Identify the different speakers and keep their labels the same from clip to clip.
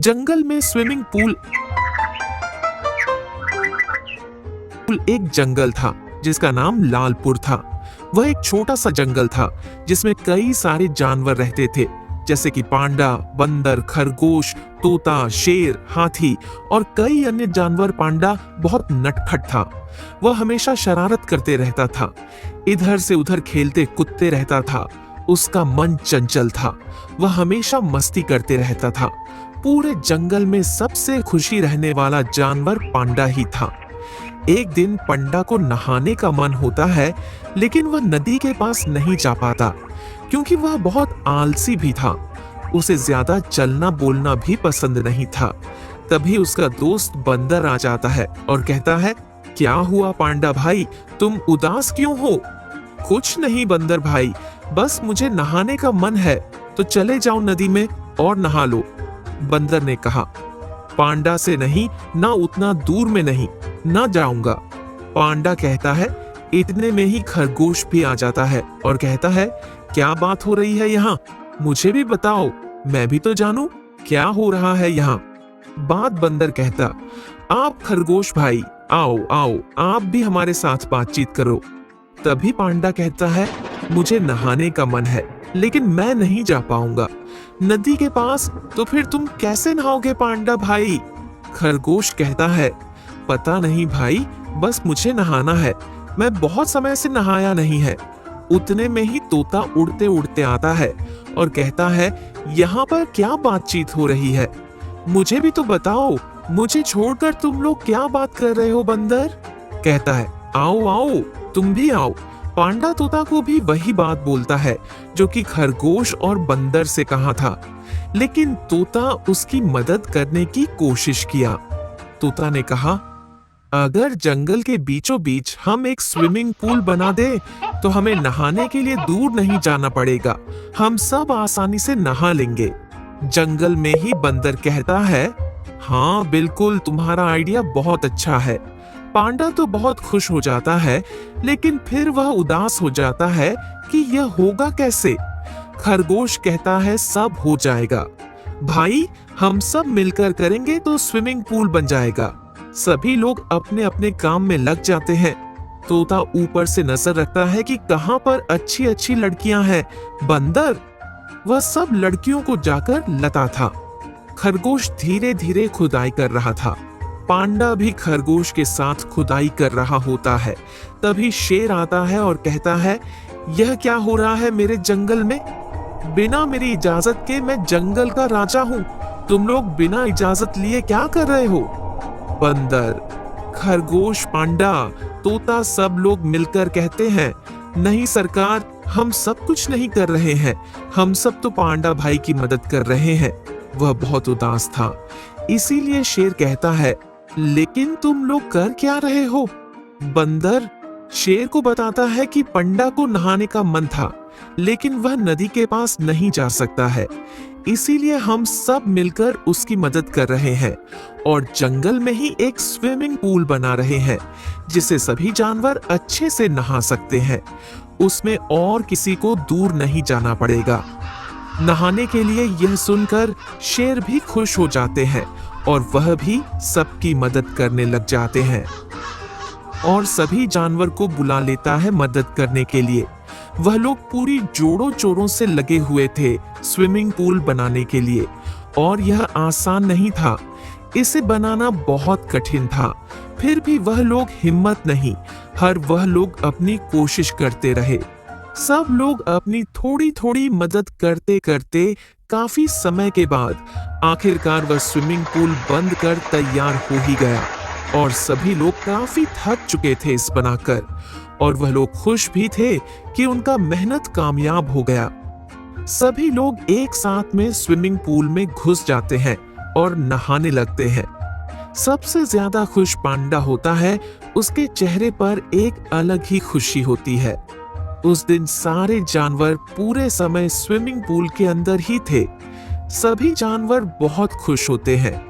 Speaker 1: जंगल में swimming pool एक जंगल था जिसका नाम लालपुर था। वह एक छोटा सा जंगल था जिसमें कई सारे जानवर रहते थे, जैसे कि पांडा, बंदर, खरगोश, तोता, शेर, हाथी और कई अन्य जानवर। पांडा बहुत नटखट था। वह हमेशा शरारत करते रहता था, इधर से उधर खेलते कूदते रहता था। उसका मन चंचल था, वह हमेशा मस्ती करते रहता था। पूरे जंगल में सबसे खुशी रहने वाला जानवर पांडा ही था। एक दिन पांडा को नहाने का मन होता है, लेकिन वह नदी के पास नहीं जा पाता क्योंकि वह बहुत आलसी भी था। उसे ज्यादा चलना बोलना भी पसंद नहीं था। तभी उसका दोस्त बंदर आ जाता है और कहता है, क्या हुआ पांडा भाई, तुम उदास क्यों हो? कुछ नहीं बंदर भाई, बस मुझे नहाने का मन है, तो चले जाओ नदी में और नहा लो। बंदर ने कहा, पांडा से नहीं, ना उतना दूर में नहीं, ना जाऊंगा। पांडा कहता है। इतने में ही खरगोश भी आ जाता है और कहता है, क्या बात हो रही है यहाँ? मुझे भी बताओ, मैं भी तो जानूं क्या हो रहा है यहाँ। बात बंदर कहता, आप खरगोश भाई आओ आओ, आप भी हमारे साथ बातचीत करो। तभी पांडा कहता है, मुझे नहाने का मन है, लेकिन मैं नहीं जा पाऊंगा नदी के पास। तो फिर तुम कैसे नहाओगे पांडा भाई? खरगोश कहता है, पता नहीं भाई, बस मुझे नहाना है, मैं बहुत समय से नहाया नहीं है। उतने में ही तोता उड़ते उड़ते आता है और कहता है, यहाँ पर क्या बातचीत हो रही है? मुझे भी तो बताओ, मुझे छोड़कर तुम लोग क्या बात कर रहे हो? बंदर कहता है, आओ आओ, तुम भी आओ। पांडा तोता को भी वही बात बोलता है जो कि खरगोश और बंदर से कहा था, लेकिन तोता उसकी मदद करने की कोशिश किया। तोता ने कहा, अगर जंगल के बीचों बीच हम एक स्विमिंग पूल बना दे तो हमें नहाने के लिए दूर नहीं जाना पड़ेगा, हम सब आसानी से नहा लेंगे। जंगल में ही बंदर कहता है, हाँ बिल्कुल, तुम्हारा आइडिया बहुत अच्छा है। पांडा तो बहुत खुश हो जाता है, लेकिन फिर वह उदास हो जाता है कि यह होगा कैसे। खरगोश कहता है, सब हो जाएगा भाई, हम सब मिलकर करेंगे तो स्विमिंग पूल बन जाएगा। सभी लोग अपने अपने काम में लग जाते हैं। तोता ऊपर से नजर रखता है कि कहां पर अच्छी अच्छी लड़कियां हैं। बंदर वह सब लड़कियों को जाकर लता था। खरगोश धीरे धीरे खुदाई कर रहा था। पांडा भी खरगोश के साथ खुदाई कर रहा होता है। तभी शेर आता है और कहता है, यह क्या हो रहा है मेरे जंगल में? बिना मेरी इजाजत के मैं जंगल का राजा हूँ, तुम लोग बिना इजाजत लिए क्या कर रहे हो? बंदर, खरगोश, पांडा, तोता सब लोग मिलकर कहते हैं, नहीं सरकार, हम सब कुछ नहीं कर रहे हैं, हम सब तो पांडा भाई की मदद कर रहे हैं। वह बहुत उदास था, इसीलिए शेर कहता है, लेकिन तुम लोग कर क्या रहे हो? बंदर शेर को बताता है कि पांडा को नहाने का मन था, लेकिन वह नदी के पास नहीं जा सकता है, इसीलिए हम सब मिलकर उसकी मदद कर रहे हैं और जंगल में ही एक स्विमिंग पूल बना रहे हैं जिसे सभी जानवर अच्छे से नहा सकते हैं। उसमें और किसी को दूर नहीं जाना पड़ेगा नहाने के लिए। यह सुनकर शेर भी खुश हो जाते हैं और वह भी सबकी मदद करने लग जाते हैं और सभी जानवर को बुला लेता है मदद करने के लिए। वह लोग पूरी जोरों शोरों से लगे हुए थे स्विमिंग पूल बनाने के लिए, और यह आसान नहीं था, इसे बनाना बहुत कठिन था। फिर भी वह लोग हिम्मत नहीं, वह लोग अपनी कोशिश करते रहे। सब लोग अपनी थोड़ी थोड़ी मदद करते करते काफी समय के बाद आखिरकार वह स्विमिंग पूल बंद कर तैयार हो ही गया और सभी लोग काफी थक चुके थे इस बनाकर, और वह लोग खुश भी थे कि उनका मेहनत कामयाब हो गया। सभी लोग एक साथ में स्विमिंग पूल में घुस जाते हैं और नहाने लगते हैं। सबसे ज्यादा खुश पांडा होता है, उसके चेहरे पर एक अलग ही खुशी होती है। उस दिन सारे जानवर पूरे समय स्विमिंग पूल के अंदर ही थे। सभी जानवर बहुत खुश होते हैं।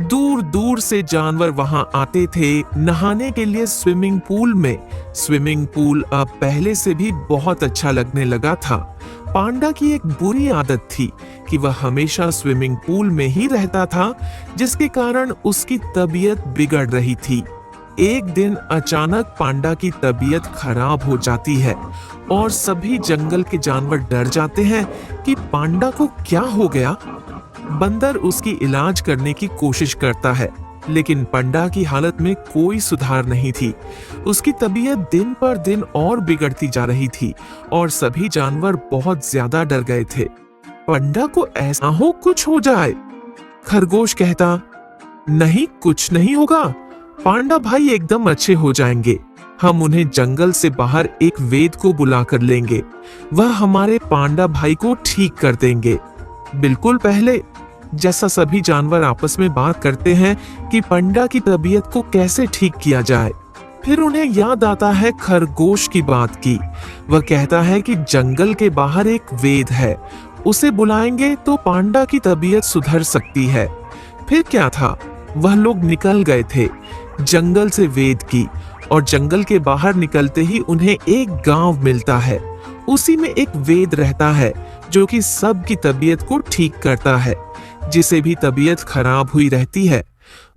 Speaker 1: दूर दूर से जानवर वहां आते थे नहाने के लिए स्विमिंग पूल में। स्विमिंग पूल अब पहले से भी बहुत अच्छा लगने लगा था। पांडा की एक बुरी आदत थी कि वह हमेशा स्विमिंग पूल में ही रहता था, जिसके कारण उसकी तबीयत बिगड़ रही थी। एक दिन अचानक पांडा की तबीयत खराब हो जाती है और सभी जंगल के जानवर डर जाते हैं कि पांडा को क्या हो गया। बंदर उसकी इलाज करने की कोशिश करता है, लेकिन पांडा की हालत में कोई सुधार नहीं थी। उसकी तबीयत दिन पर दिन और बिगड़ती जा रही थी और सभी जानवर बहुत ज्यादा डर गए थे। पांडा को ऐसा हो कुछ हो जाए। खरगोश कहता, नहीं, कुछ नहीं होगा, पांडा भाई एकदम अच्छे हो जाएंगे। हम उन्हें जंगल से बाहर एक वैद्य को बुला कर लेंगे, वह हमारे पांडा भाई को ठीक कर देंगे। बिल्कुल पहले जैसा सभी जानवर आपस में बात करते हैं कि पांडा की तबीयत को कैसे ठीक किया जाए। फिर उन्हें याद आता है खरगोश की बात की। वह कहता है कि जंगल के बाहर एक वैद्य है, उसे बुलाएंगे तो पांडा की तबीयत सुधर सकती है। फिर क्या था, वह लोग निकल गए थे जंगल से वैद्य की, और जंगल के बाहर निकलते ही उन्हें एक गांव मिलता है। उसी में एक वैद्य रहता है जो कि सबकी तबीयत को ठीक करता है, जिसे भी तबीयत खराब हुई रहती है।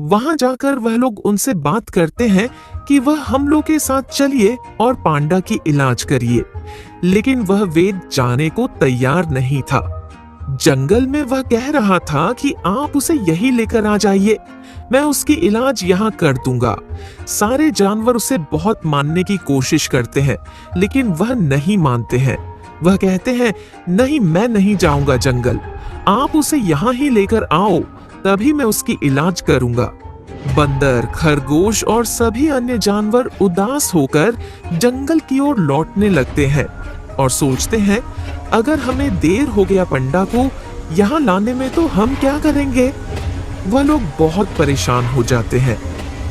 Speaker 1: वहां जाकर वह लोग उनसे बात करते हैं कि वह हम लोग के साथ चलिए और पांडा की इलाज करिए, लेकिन वह वैद्य जाने को तैयार नहीं था। जंगल में वह कह रहा था कि आप उसे यही लेकर आ जाइए, मैं उसकी इलाज यहाँ कर दूंगा। सारे जानवर उसे बहुत मानने की कोशिश करते हैं, लेकिन वह नहीं मानते हैं। वह कहते हैं, नहीं, मैं नहीं जाऊंगा जंगल, आप उसे यहाँ ही लेकर आओ, तभी मैं उसकी इलाज करूंगा। बंदर, खरगोश और सभी अन्य जानवर उदास होकर जंगल की ओर लौटने लगते हैं और सोचते हैं, अगर हमें देर हो गया पांडा को यहाँ लाने में तो हम क्या करेंगे। वह लोग बहुत परेशान हो जाते हैं।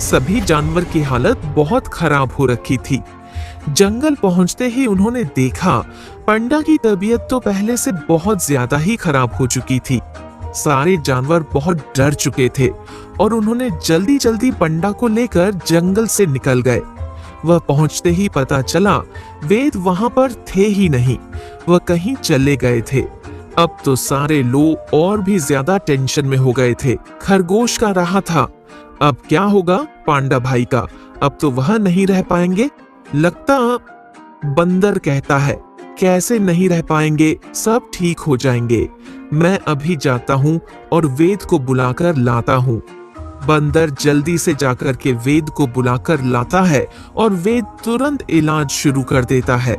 Speaker 1: सभी जानवर की हालत बहुत खराब हो रखी थी। जंगल पहुंचते ही उन्होंने देखा पांडा की तबीयत तो पहले से बहुत ज्यादा ही खराब हो चुकी थी। सारे जानवर बहुत डर चुके थे और उन्होंने जल्दी जल्दी पांडा को लेकर जंगल से निकल गए। वह पहुंचते ही पता चला वैद्य वहां पर थे ही नहीं, वह कहीं चले गए थे। अब तो सारे लोग और भी ज्यादा टेंशन में हो गए थे। खरगोश का रहा था, अब क्या होगा पांडा भाई का, अब तो वह नहीं रह पाएंगे लगता। बंदर कहता है, कैसे नहीं रह पाएंगे, सब ठीक हो जाएंगे। मैं अभी जाता हूँ और वैद्य को बुलाकर लाता हूँ। बंदर जल्दी से जाकर के वैद्य को बुलाकर लाता है और वैद्य तुरंत इलाज शुरू कर देता है।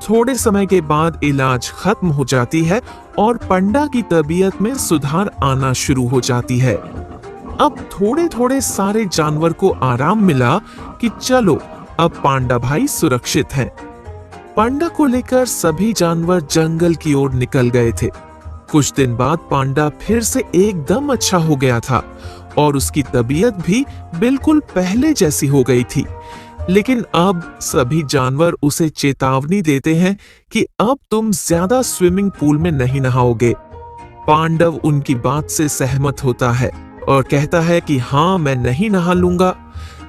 Speaker 1: थोड़े समय के बाद इलाज खत्म हो जाती है और पांडा की तबीयत में सुधार आना शुरू हो जाती है। अब थोड़े थोड़े सारे जानवर को आराम मिला कि चलो अब पांडा भाई सुरक्षित हैं। पांडा को लेकर सभी जानवर जंगल की ओर निकल गए थे। कुछ दिन बाद पांडा फिर से एकदम अच्छा हो गया था और उसकी तबीयत भी बिल्कुल पहले जैसी हो गई थी। लेकिन अब सभी जानवर उसे चेतावनी देते हैं कि अब तुम ज्यादा स्विमिंग पूल में नहीं नहाओगे। पांडव उनकी बात से सहमत होता है और कहता है कि हाँ, मैं नहीं नहा लूंगा।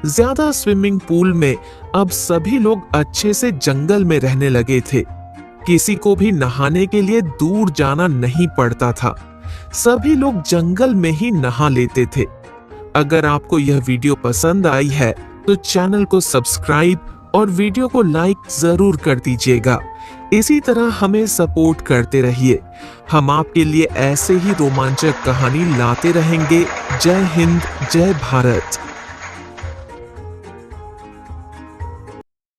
Speaker 1: ज्यादा स्विमिंग पूल में अब सभी लोग अच्छे से जंगल में रहने लगे थे। किसी को भी नहाने के लिए दूर जाना नहीं पड़ता था। सभी लोग जंगल में ही नहा लेते थे। अगर आपको यह वीडियो पसंद आई है तो चैनल को सब्सक्राइब और वीडियो को लाइक जरूर कर दीजिएगा। इसी तरह हमें सपोर्ट करते रहिए। हम आपके लिए ऐसे ही रोमांचक कहानी लाते रहेंगे। जय हिंद, जय भारत।